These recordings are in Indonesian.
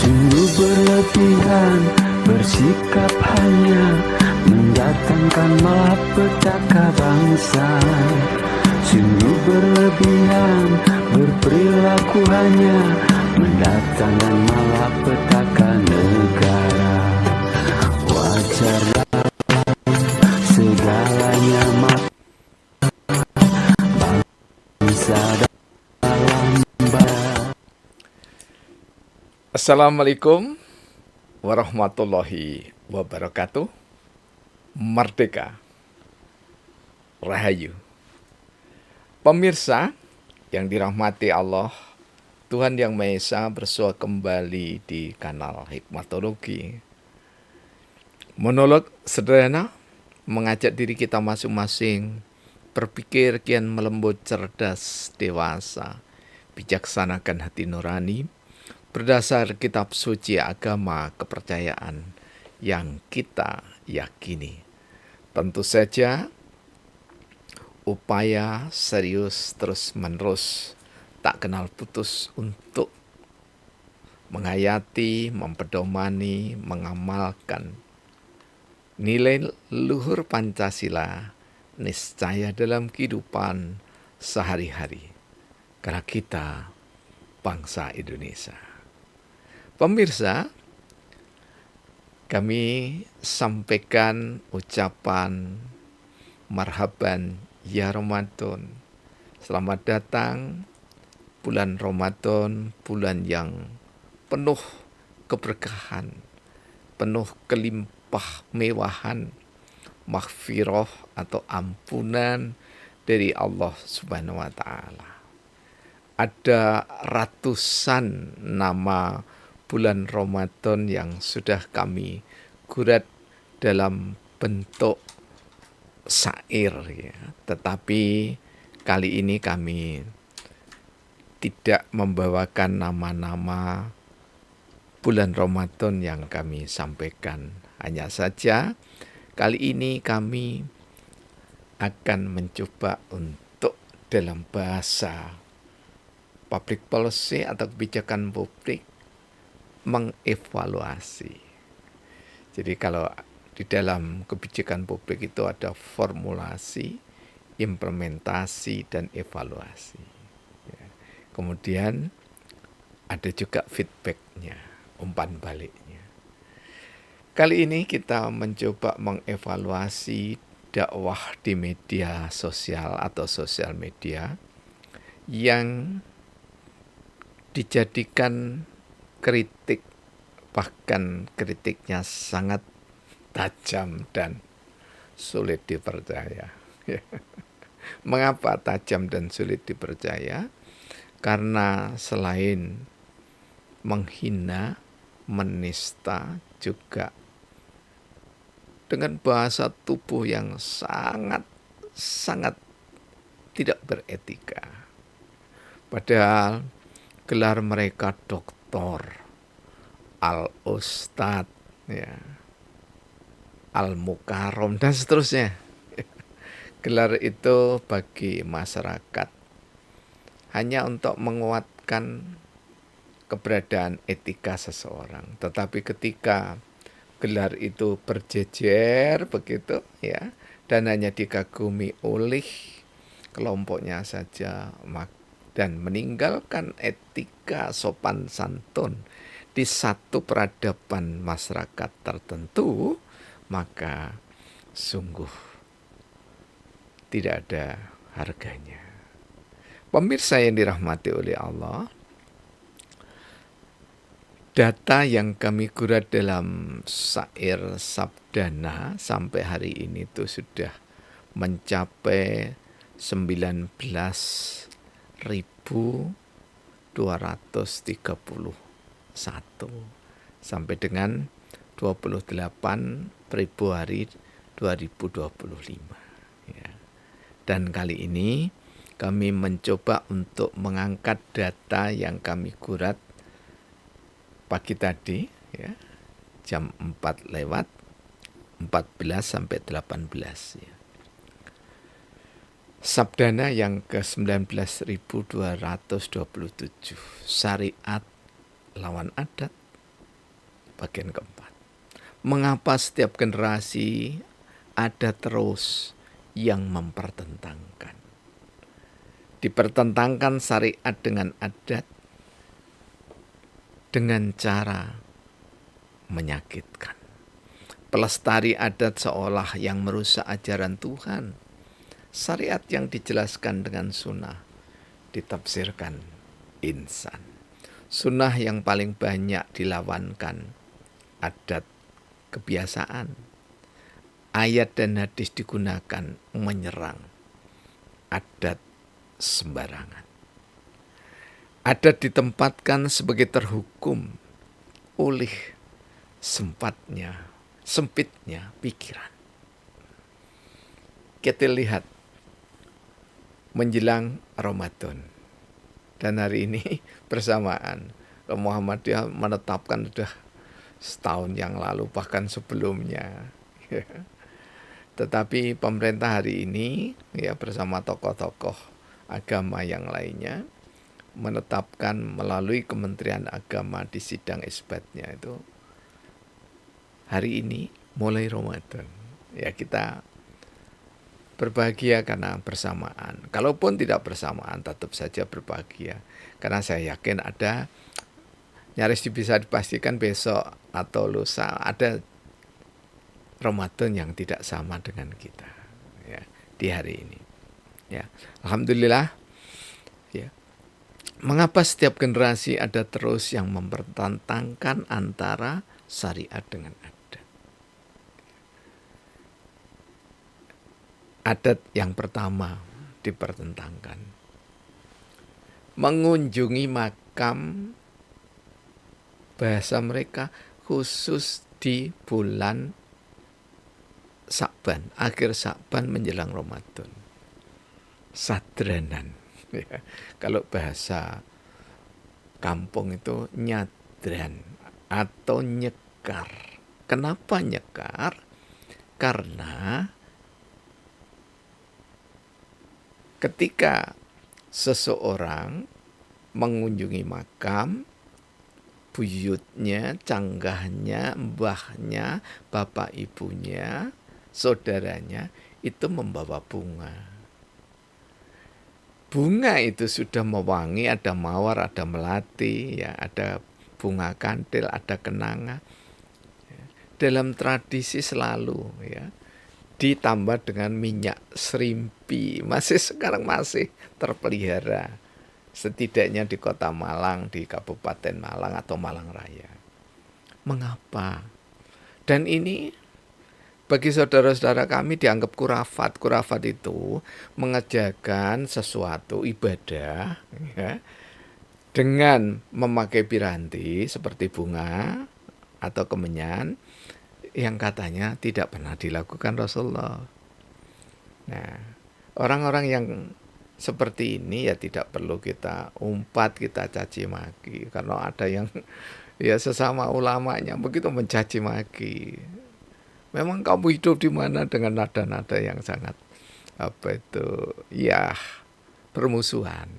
Sungguh berlebihan bersikap hanya mendatangkan malapetaka bangsa. Sungguh berlebihan berperilaku hanya mendatangkan malapetaka negara. Wajarlah segalanya bangsa dalam bahaya. Assalamualaikum warahmatullahi wabarakatuh. Merdeka, Rahayu. Pemirsa yang dirahmati Allah, Tuhan Yang Maha Esa bersua kembali di kanal Hikmatologi. Monolog sederhana mengajak diri kita masing-masing berpikir kian melembut, cerdas, dewasa, bijaksanakan hati nurani, berdasar kitab suci agama kepercayaan yang kita yakini. Tentu saja upaya serius terus-menerus tak kenal putus untuk menghayati, mempedomani, mengamalkan nilai luhur Pancasila niscaya dalam kehidupan sehari-hari karena kita bangsa Indonesia. Pemirsa, kami sampaikan ucapan marhaban ya Ramadan. Selamat datang bulan Ramadan, bulan yang penuh keberkahan, penuh kelimpah mewahan, maghfirah atau ampunan dari Allah Subhanahu wa Ta'ala. Ada ratusan nama bulan Ramadan yang sudah kami gurat dalam bentuk syair, ya. Tetapi kali ini kami tidak membawakan nama-nama bulan Ramadan yang kami sampaikan. Hanya saja kali ini kami akan mencoba untuk dalam bahasa public policy atau kebijakan publik mengevaluasi. Jadi kalau di dalam kebijakan publik itu ada formulasi, implementasi, dan evaluasi. Kemudian ada juga feedbacknya, umpan baliknya. Kali ini kita mencoba mengevaluasi dakwah di media sosial atau sosial media yang dijadikan kritik, bahkan kritiknya sangat tajam dan sulit dipercaya. Mengapa tajam dan sulit dipercaya? Karena selain menghina, menista, juga dengan bahasa tubuh yang sangat tidak beretika. Padahal gelar mereka doktor, al-ustad, ya, al-mukarrom, dan seterusnya. Gelar itu bagi masyarakat hanya untuk menguatkan keberadaan etika seseorang. Tetapi ketika gelar itu berjejer begitu, ya, dan hanya dikagumi oleh kelompoknya saja, dan meninggalkan etika sopan santun di satu peradaban masyarakat tertentu, maka sungguh tidak ada harganya. Pemirsa yang dirahmati oleh Allah, data yang kami gurat dalam syair Sabdana sampai hari ini itu sudah mencapai 19.231 sampai dengan 28 Februari 2025. Ya. Dan kali ini kami mencoba untuk mengangkat data yang kami gurat pagi tadi, ya, jam 4 lewat 14 sampai 18. Ya. Sabdana yang ke-19.227, syariat lawan adat, bagian keempat. Mengapa setiap generasi ada terus yang mempertentangkan? Dipertentangkan syariat dengan adat dengan cara menyakitkan. Pelestari adat seolah yang merusak ajaran Tuhan. Syariat yang dijelaskan dengan sunnah ditafsirkan insan. Sunnah yang paling banyak dilawankan adat kebiasaan. Ayat dan hadis digunakan menyerang adat sembarangan. Adat ditempatkan sebagai terhukum oleh sempitnya pikiran. Kita lihat menjelang Ramadan. Dan hari ini bersamaan Muhammadiyah menetapkan sudah setahun yang lalu, bahkan sebelumnya. Tetapi pemerintah hari ini ya bersama tokoh-tokoh agama yang lainnya menetapkan melalui Kementerian Agama di sidang isbatnya itu hari ini mulai Ramadan. Ya kita berbahagia karena bersamaan. Kalaupun tidak bersamaan tetap saja berbahagia. Karena saya yakin ada nyaris bisa dipastikan besok atau lusa ada Ramadan yang tidak sama dengan kita ya, di hari ini. Ya, alhamdulillah. Ya. Mengapa setiap generasi ada terus yang mempertentangkan antara syariat dengan adat? Adat yang pertama dipertentangkan. Mengunjungi makam, bahasa mereka khusus di bulan Sya'ban, akhir Sya'ban menjelang Ramadan. Sadranan. Ya. Kalau bahasa kampung itu nyadran atau nyekar. Kenapa nyekar? Karena ketika seseorang mengunjungi makam, buyutnya, canggahnya, mbahnya, bapak ibunya, saudaranya itu membawa bunga. Bunga itu sudah mewangi, ada mawar, ada melati, ya, ada bunga kantil, ada kenanga. Dalam tradisi selalu ya ditambah dengan minyak serimpi, sekarang masih terpelihara setidaknya di kota Malang, di Kabupaten Malang atau Malang Raya. Mengapa? Dan ini bagi saudara-saudara kami dianggap kurafat. Kurafat itu mengerjakan sesuatu ibadah ya, dengan memakai piranti seperti bunga atau kemenyan yang katanya tidak pernah dilakukan Rasulullah. Nah, orang-orang yang seperti ini ya tidak perlu kita umpat, kita caci maki. Karena ada yang ya sesama ulamanya begitu mencaci maki. Memang kamu hidup di mana dengan nada-nada yang sangat ya permusuhan.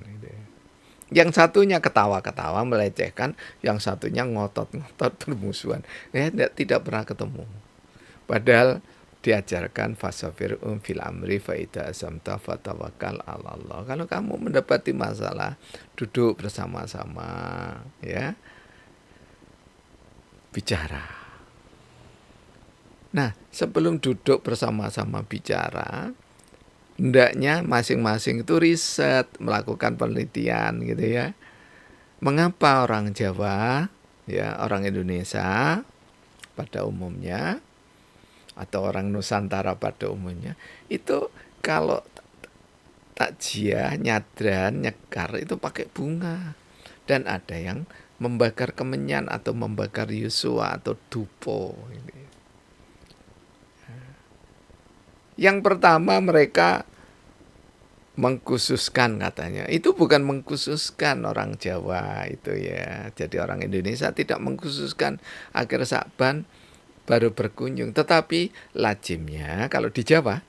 Yang satunya ketawa-ketawa melecehkan, yang satunya ngotot-ngotot permusuhan. Tidak pernah ketemu. Padahal diajarkan fasafir'um fil amri fa idza azamta fatawakkal 'ala Allah. Kalau kamu mendapati masalah, duduk bersama-sama ya. Bicara. Nah, sebelum duduk bersama-sama bicara, hendaknya masing-masing itu riset, melakukan penelitian gitu ya. Mengapa orang Jawa, ya orang Indonesia pada umumnya atau orang Nusantara pada umumnya itu kalau takjiah, nyadran, nyekar itu pakai bunga. Dan ada yang membakar kemenyan atau membakar yusua atau dupo. Yang pertama mereka mengkhususkan katanya. Itu bukan mengkhususkan orang Jawa itu ya. Jadi orang Indonesia tidak mengkhususkan akhir Sya'ban baru berkunjung. Tetapi lazimnya kalau di Jawa,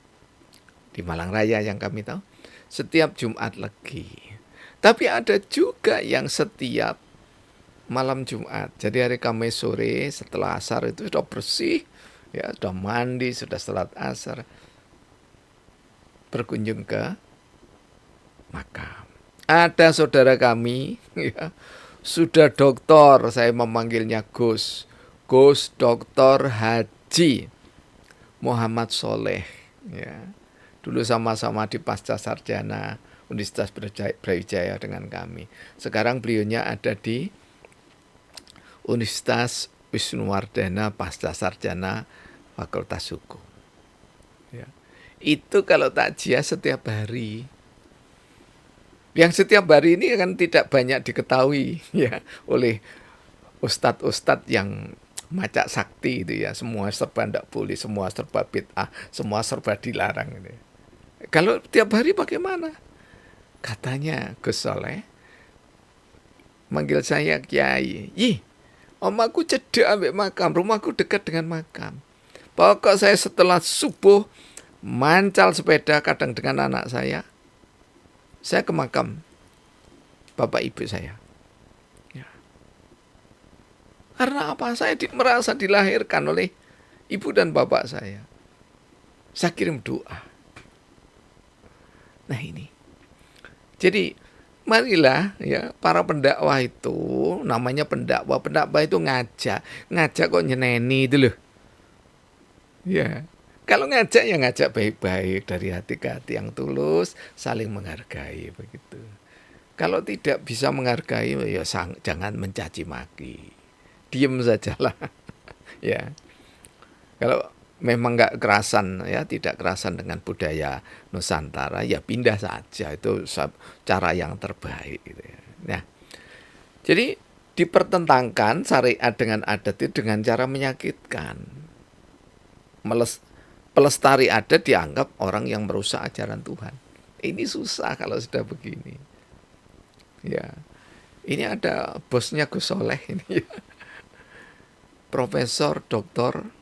di Malang Raya yang kami tahu, setiap Jumat Legi. Tapi ada juga yang setiap malam Jumat. Jadi hari Kamis sore setelah asar itu sudah bersih, ya sudah mandi, sudah salat asar, berkunjung ke makam. Ada saudara kami, ya, sudah doktor, saya memanggilnya Gus Doktor Haji Muhammad Soleh, ya. Dulu sama-sama di Pasca Sarjana Universitas Brawijaya dengan kami. Sekarang beliaunya ada di Universitas Wisnuwardana Pasca Sarjana Fakultas Hukum. Ya. Itu kalau takziah setiap hari. Yang setiap hari ini kan tidak banyak diketahui ya oleh ustadz-ustadz yang macak sakti itu ya. Semua serba tidak boleh, semua serba bid'ah, semua serba dilarang. Gitu. Kalau tiap hari bagaimana? Katanya Gus Soleh manggil saya Kiai. Omaku cedek ambek makam, rumahku dekat dengan makam. Pokok saya setelah subuh mancal sepeda kadang dengan anak saya ke makam bapak ibu saya. Ya. Karena apa? Saya merasa dilahirkan oleh ibu dan bapak saya. Saya kirim doa. Nah ini. Jadi marilah ya para pendakwah itu, namanya pendakwah itu ngajak kok nyeneni itu loh. Ya. Kalau ngajak ya ngajak baik-baik dari hati ke hati yang tulus, saling menghargai begitu. Kalau tidak bisa menghargai ya jangan mencaci maki. Diem sajalah. Ya. Kalau memang nggak kerasan ya, tidak kerasan dengan budaya Nusantara ya pindah saja, itu cara yang terbaik gitu ya. Nah, jadi dipertentangkan syariat dengan adat itu dengan cara menyakitkan. Pelestari adat dianggap orang yang merusak ajaran Tuhan. Ini susah kalau sudah begini. Ya, ini ada bosnya Gus Soleh ini ya. Profesor Dr.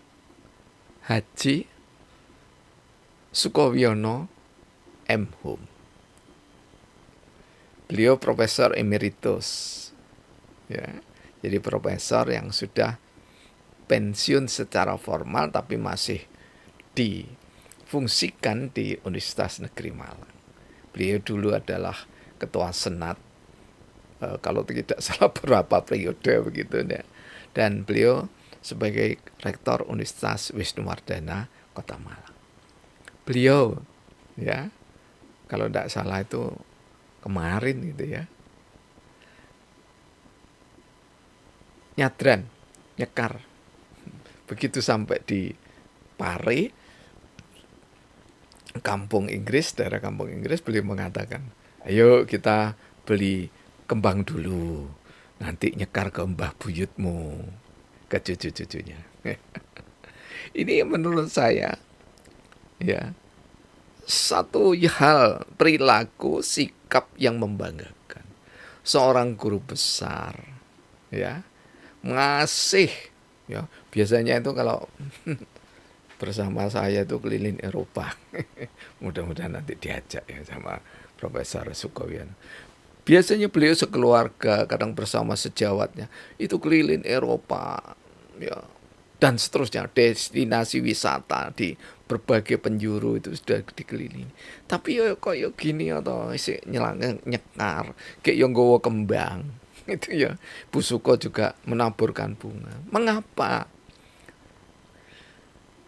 Haji Sukowiono M. Hum. Beliau profesor emeritus. Ya, jadi profesor yang sudah pensiun secara formal tapi masih difungsikan di Universitas Negeri Malang. Beliau dulu adalah ketua senat, kalau tidak salah berapa periode begitu ya. Dan beliau sebagai rektor Universitas Wisnuwardana Kota Malang. Beliau ya, kalau tidak salah itu kemarin gitu ya, nyekar. Begitu sampai di Pare, kampung Inggris, daerah kampung Inggris, beliau mengatakan, ayo kita beli kembang dulu, nanti nyekar ke mbah buyutmu, ke cucu-cucunya. Ini menurut saya ya satu hal perilaku sikap yang membanggakan. Seorang guru besar ya ngasih ya, biasanya itu kalau bersama saya itu keliling Eropa. Mudah-mudahan nanti diajak ya sama Profesor Sukowiono. Biasanya beliau sekeluarga, kadang bersama sejawatnya, itu keliling Eropa ya, dan seterusnya, destinasi wisata di berbagai penjuru itu sudah dikelilingi. Tapi yo koyo gini atau isi nyekar, kayak yang nggawa kembang. Itu ya, Bu Suko juga menaburkan bunga. Mengapa?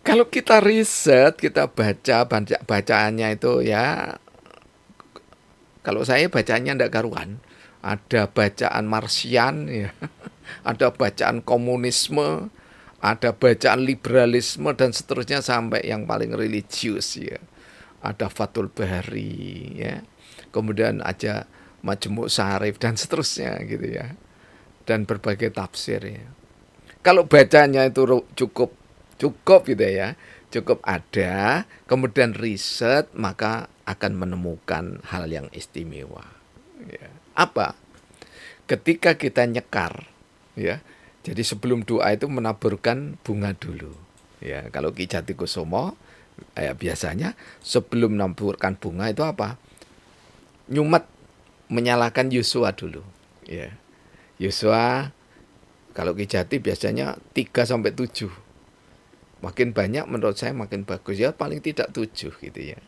Kalau kita riset, kita bacaannya itu ya, kalau saya bacanya ndak karuan. Ada bacaan Marsian ya, ada bacaan komunisme, ada bacaan liberalisme dan seterusnya sampai yang paling religius ya. Ada Fathul Bari ya. Kemudian ada Majmu' Syarif dan seterusnya gitu ya. Dan berbagai tafsir ya. Kalau bacanya itu cukup gitu ya, cukup ada, kemudian riset, maka akan menemukan hal yang istimewa. Ya. Apa? Ketika kita nyekar, ya, jadi sebelum doa itu menaburkan bunga dulu. Ya, kalau Ki Jatikusumo, biasanya sebelum menaburkan bunga itu apa? Nyumet, menyalakan Yuswa dulu. Ya. Yuswa Kalau Kijati biasanya 3 sampai 7. Makin banyak menurut saya makin bagus ya, paling tidak 7 gitu ya.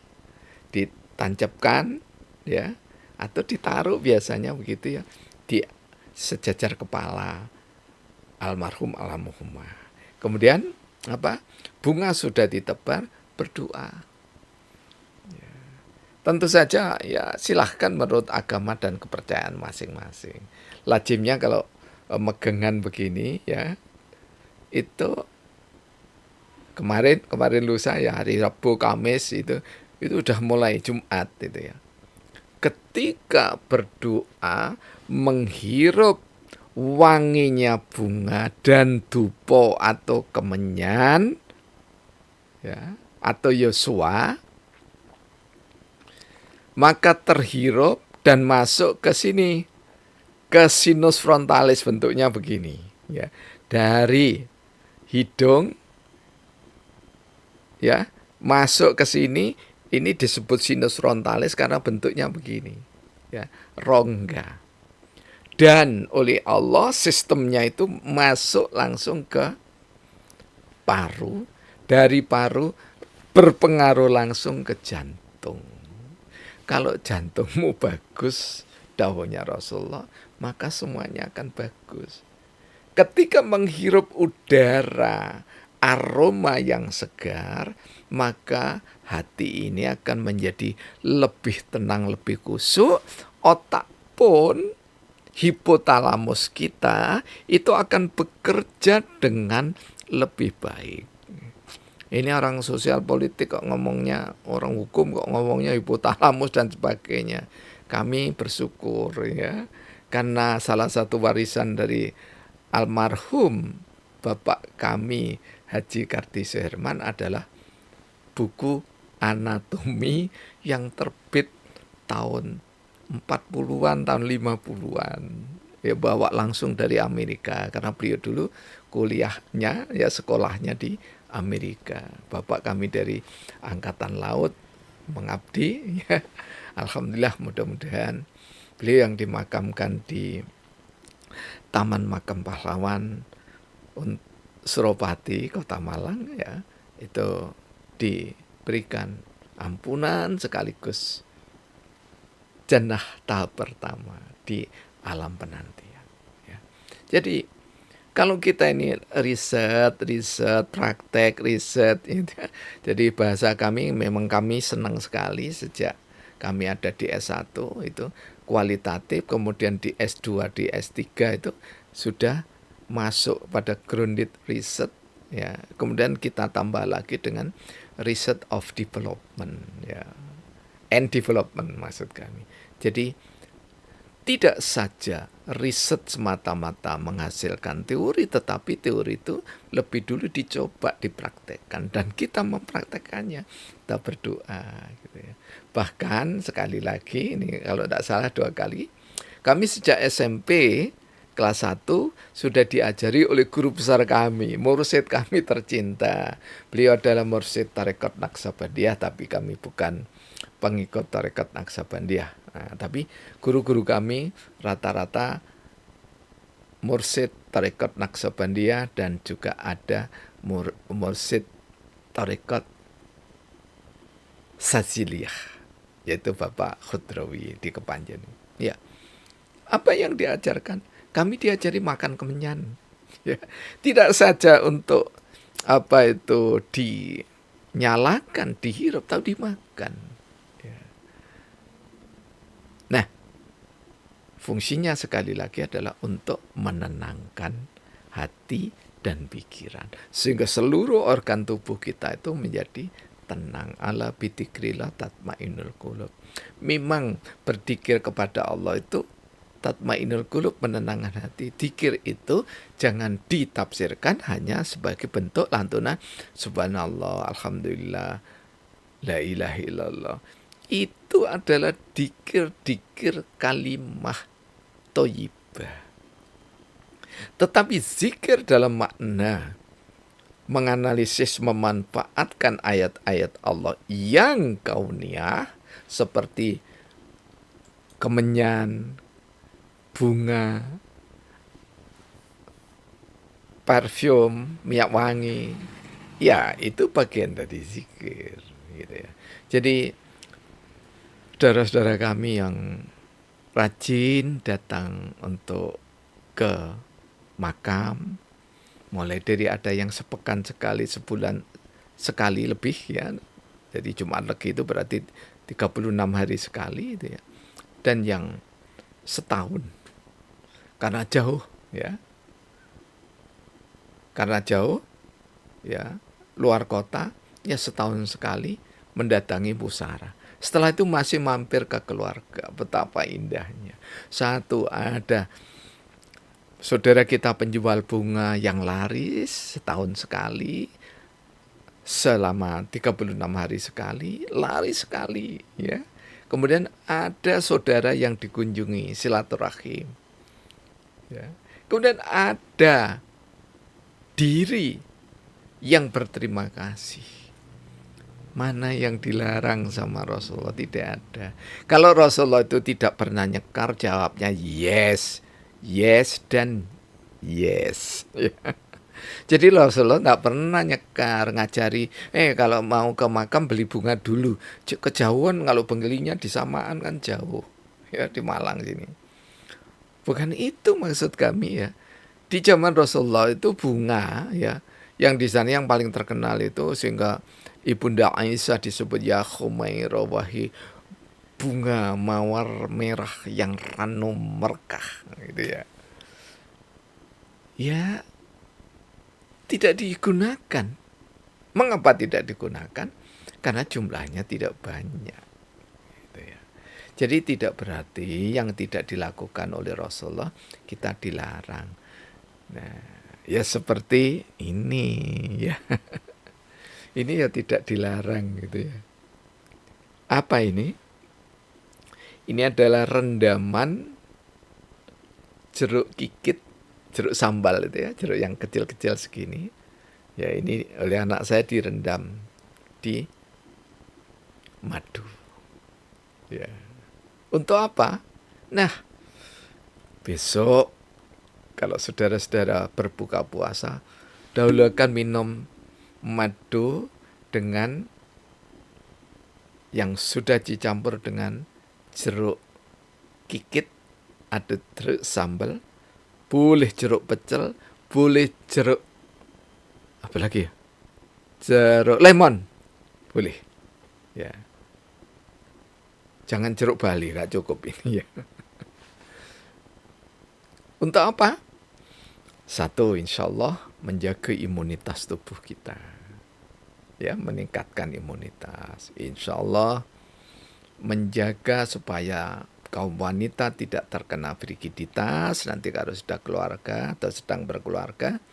Ditancapkan ya, atau ditaruh biasanya begitu ya di sejajar kepala almarhum almarhumah. Kemudian apa? Bunga sudah ditebar, berdoa. Tentu saja ya silahkan menurut agama dan kepercayaan masing-masing. Lazimnya kalau megengan begini ya, itu kemarin lusa ya, hari Rabu Kamis itu udah mulai Jumat itu ya. Ketika berdoa menghirup wanginya bunga dan dupo atau kemenyan ya, atau Yosua, maka terhirup dan masuk ke sini, ke sinus frontalis, bentuknya begini ya, dari hidung ya masuk ke sini. Ini disebut sinus frontalis karena bentuknya begini ya, rongga. Dan oleh Allah sistemnya itu masuk langsung ke paru, dari paru berpengaruh langsung ke jantung. Kalau jantungmu bagus, dawuhnya Rasulullah, maka semuanya akan bagus. Ketika menghirup udara, aroma yang segar, maka hati ini akan menjadi lebih tenang, lebih khusyuk. Otak pun, hipotalamus kita, itu akan bekerja dengan lebih baik. Ini orang sosial politik kok ngomongnya, orang hukum kok ngomongnya hipotalamus dan sebagainya. Kami bersyukur ya, karena salah satu warisan dari almarhum bapak kami Haji Kardi Suherman adalah buku anatomi yang terbit tahun 40-an, tahun 50-an. Ya, bawa langsung dari Amerika karena beliau dulu kuliahnya ya sekolahnya di Amerika. Bapak kami dari Angkatan Laut mengabdi ya. Alhamdulillah, mudah-mudahan beliau yang dimakamkan di Taman Makam Pahlawan Suropati, Kota Malang ya, itu diberikan ampunan sekaligus jannah tahap pertama di alam penantian ya. Jadi kalau kita ini riset, praktek, riset, gitu. Jadi bahasa kami, memang kami senang sekali sejak kami ada di S1 itu kualitatif, kemudian di S2, di S3 itu sudah masuk pada grounded research ya. Kemudian kita tambah lagi dengan research of development ya. And development maksud kami. Jadi tidak saja riset semata-mata menghasilkan teori, tetapi teori itu lebih dulu dicoba dipraktekkan dan kita mempraktekannya. Kita berdoa gitu ya. Bahkan sekali lagi, ini kalau tidak salah 2 kali, kami sejak SMP kelas 1 sudah diajari oleh guru besar kami, mursyid kami tercinta. Beliau adalah mursyid Tarekat Naksabandiyah, tapi kami bukan pengikut Tarekat Naksabandiyah. Nah, tapi guru-guru kami rata-rata mursyid Tarekat Naksabandiyah dan juga ada mursyid Tarekat Saziliyah, yaitu Bapak Khudrawi di Kepanjen. Ya, apa yang diajarkan? Kami diajari makan kemenyan. Ya, tidak saja untuk apa itu dinyalakan, dihirup, tapi dimakan. Nah, fungsinya sekali lagi adalah untuk menenangkan hati dan pikiran. Sehingga seluruh organ tubuh kita itu menjadi tenang. Ala bidzikrillah tatmainnul qulub. Memang berzikir kepada Allah itu tatmainnul qulub, menenangkan hati. Dzikir itu jangan ditafsirkan hanya sebagai bentuk lantunan subhanallah, alhamdulillah, la ilaha illallah. Itu adalah dikir-dikir kalimah thayyibah. Tetapi zikir dalam makna menganalisis, memanfaatkan ayat-ayat Allah yang kauniyah seperti kemenyan, bunga, parfum, minyak wangi, ya itu bagian dari zikir gitu ya. Jadi saudara-saudara kami yang rajin datang untuk ke makam, mulai dari ada yang sepekan sekali, sebulan sekali lebih ya. Jadi Jumat Legi itu berarti 36 hari sekali itu ya. Dan yang setahun karena jauh ya. Karena jauh ya, luar kota ya setahun sekali mendatangi pusara. Setelah itu masih mampir ke keluarga. Betapa indahnya. Satu, ada saudara kita penjual bunga yang laris setahun sekali, selama 36 hari sekali, laris sekali ya. Kemudian ada saudara yang dikunjungi, silaturahim ya. Kemudian ada diri yang berterima kasih. Mana yang dilarang sama Rasulullah? Tidak ada. Kalau Rasulullah itu tidak pernah nyekar, jawabnya yes, yes dan yes. Jadi Rasulullah tidak pernah nyekar, ngajari, kalau mau ke makam beli bunga dulu. Kejauhan kalau benggelinya di Samaan kan jauh, ya di Malang sini. Bukan itu maksud kami ya. Di zaman Rasulullah itu bunga ya, yang di sana yang paling terkenal itu sehingga Ibunda Aisyah disebut ya Khumairah, wahai bunga mawar merah yang ranum merkah gitu ya. Ya tidak digunakan. Mengapa tidak digunakan? Karena jumlahnya tidak banyak. Gitu ya. Jadi tidak berarti yang tidak dilakukan oleh Rasulullah kita dilarang. Nah, ya seperti ini ya. Ini ya tidak dilarang gitu ya. Apa ini? Ini adalah rendaman jeruk kikit, jeruk sambal itu ya, jeruk yang kecil-kecil segini. Ya ini oleh anak saya direndam di madu. Ya. Untuk apa? Nah, besok kalau saudara-saudara berbuka puasa, dahulukan minum madu dengan yang sudah dicampur dengan jeruk kikit, ada jeruk sambal, boleh jeruk pecel, boleh jeruk apa lagi ya? Jeruk lemon, boleh. Ya. Jangan jeruk Bali, nggak cukup ini ya. Untuk apa? Satu, insya Allah menjaga imunitas tubuh kita. Ya, meningkatkan imunitas. Insya Allah menjaga supaya kaum wanita tidak terkena frigiditas nanti kalau sudah keluarga atau sedang berkeluarga.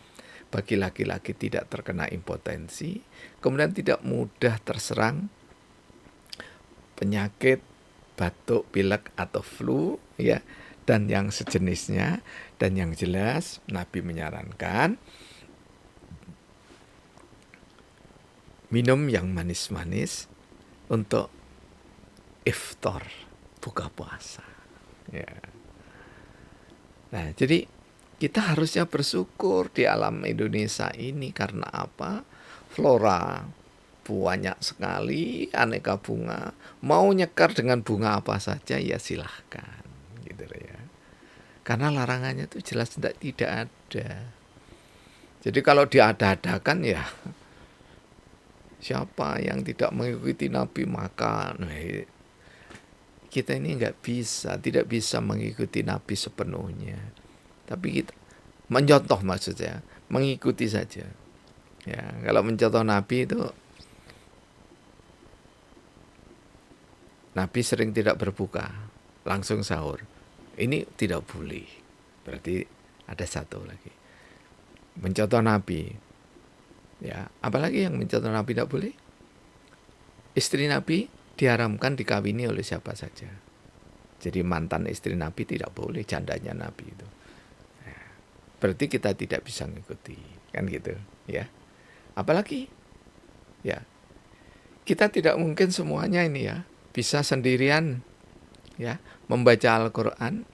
Bagi laki-laki tidak terkena impotensi. Kemudian tidak mudah terserang penyakit batuk, pilek atau flu ya, dan yang sejenisnya. Dan yang jelas Nabi menyarankan minum yang manis-manis untuk iftar, buka puasa. Ya. Nah, jadi kita harusnya bersyukur di alam Indonesia ini karena apa? Flora banyak sekali, aneka bunga. Mau nyekar dengan bunga apa saja ya silahkan, gitu ya. Karena larangannya itu jelas tidak ada. Jadi kalau diada-adakan ya siapa yang tidak mengikuti Nabi maka kita ini tidak bisa mengikuti Nabi sepenuhnya. Tapi kita mencontoh maksudnya, mengikuti saja. Ya, kalau mencontoh Nabi itu Nabi sering tidak berbuka, langsung sahur. Ini tidak boleh. Berarti ada satu lagi. Mencontoh Nabi. Ya, apalagi yang mencontoh Nabi tidak boleh? Istri Nabi diharamkan dikawini oleh siapa saja. Jadi mantan istri Nabi tidak boleh, jandanya Nabi itu. Ya, berarti kita tidak bisa mengikuti, kan gitu, ya. Apalagi, ya, kita tidak mungkin semuanya ini ya bisa sendirian, ya, membaca Al-Quran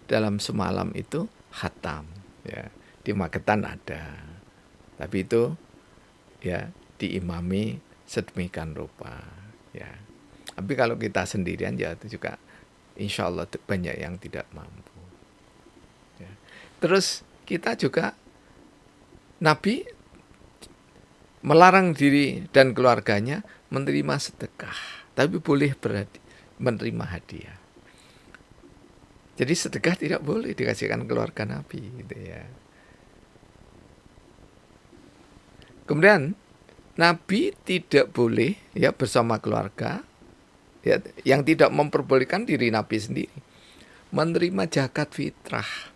dalam semalam itu khatam, ya. di Magetan ada. Tapi itu ya diimami sedemikian rupa ya. Tapi kalau kita sendirian ya itu juga insya Allah banyak yang tidak mampu ya. Terus kita juga, Nabi melarang diri dan keluarganya menerima sedekah, tapi boleh menerima hadiah. Jadi sedekah tidak boleh dikasihkan keluarga Nabi gitu ya. Kemudian Nabi tidak boleh ya bersama keluarga ya, yang tidak memperbolehkan diri Nabi sendiri menerima zakat fitrah,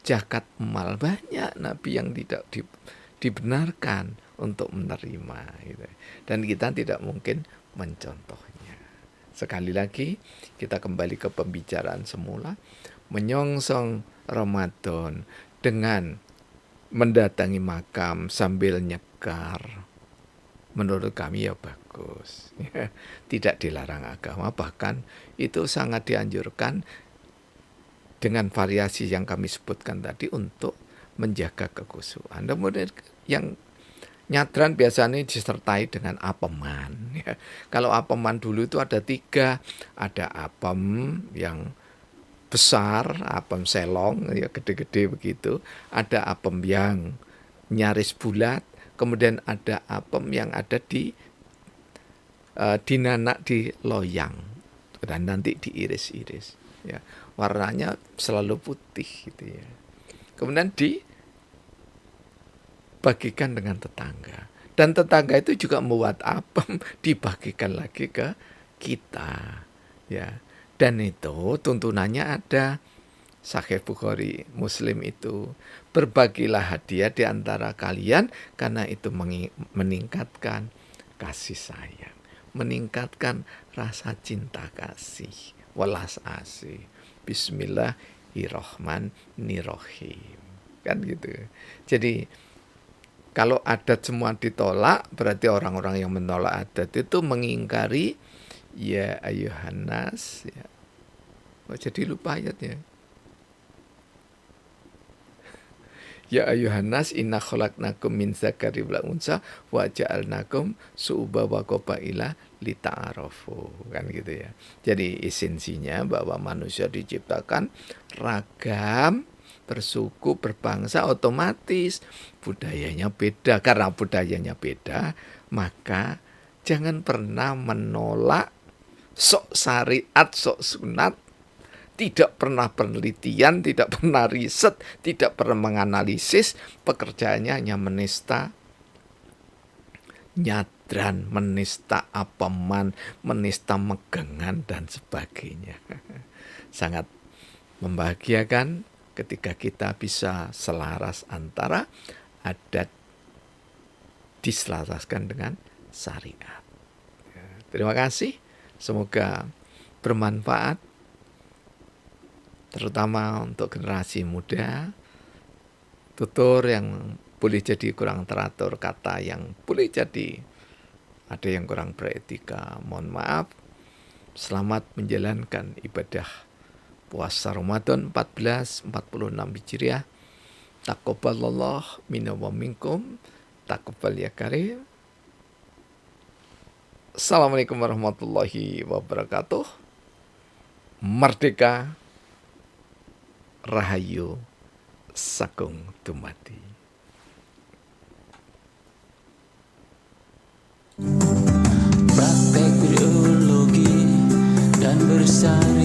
zakat mal. Banyak Nabi yang tidak dibenarkan untuk menerima gitu. Dan kita tidak mungkin mencontohnya. Sekali lagi kita kembali ke pembicaraan semula, menyongsong Ramadan dengan mendatangi makam sambil nyekar, menurut kami ya bagus. Tidak dilarang agama, bahkan itu sangat dianjurkan dengan variasi yang kami sebutkan tadi untuk menjaga kekhusyuan. Kemudian yang nyadran biasanya disertai dengan apeman. Ya. Kalau apeman dulu itu ada 3, ada apem yang besar, apem selong, ya gede-gede begitu. Ada apem yang nyaris bulat, kemudian ada apem yang ada di dinanak di loyang dan nanti diiris-iris. Ya, warnanya selalu putih gitu ya. Kemudian dibagikan dengan tetangga. Dan tetangga itu juga membuat apem dibagikan lagi ke kita. Ya. Dan itu tuntunannya ada. Sahih Bukhari, Muslim itu, berbagilah hadiah di antara kalian karena itu meningkatkan kasih sayang, meningkatkan rasa cinta kasih, welas asih. Bismillahirrahmanirrahim. Kan gitu. Jadi kalau adat semua ditolak, berarti orang-orang yang menolak adat itu mengingkari ya ayuhan nas ya. Oh, jadi lupa ayatnya. Ya ayuhan nas inna khalaqnakum min dzakari wal unsa wa ja'alnakum syu'uban wa qabaila lita'arafu, kan gitu ya. Jadi esensinya bahwa manusia diciptakan ragam, bersuku, berbangsa, otomatis budayanya beda. Karena budayanya beda, maka jangan pernah menolak sok syariat, sok sunat. Tidak pernah penelitian, tidak pernah riset, tidak pernah menganalisis, pekerjaannya hanya menista nyadran, menista apeman, menista megangan, dan sebagainya. Sangat membahagiakan ketika kita bisa selaras antara adat diselaraskan dengan syariat. Terima kasih, semoga bermanfaat, terutama untuk generasi muda, tutur yang boleh jadi kurang teratur, kata yang boleh jadi ada yang kurang beretika, mohon maaf. Selamat menjalankan ibadah puasa Ramadan 1446 Hijriah. Taqabbalallah minna wa minkum, taqabbal ya karim. Assalamualaikum warahmatullahi wabarakatuh. Merdeka, Rahayu, Sakung Dumadi. Praktek biologi dan bersama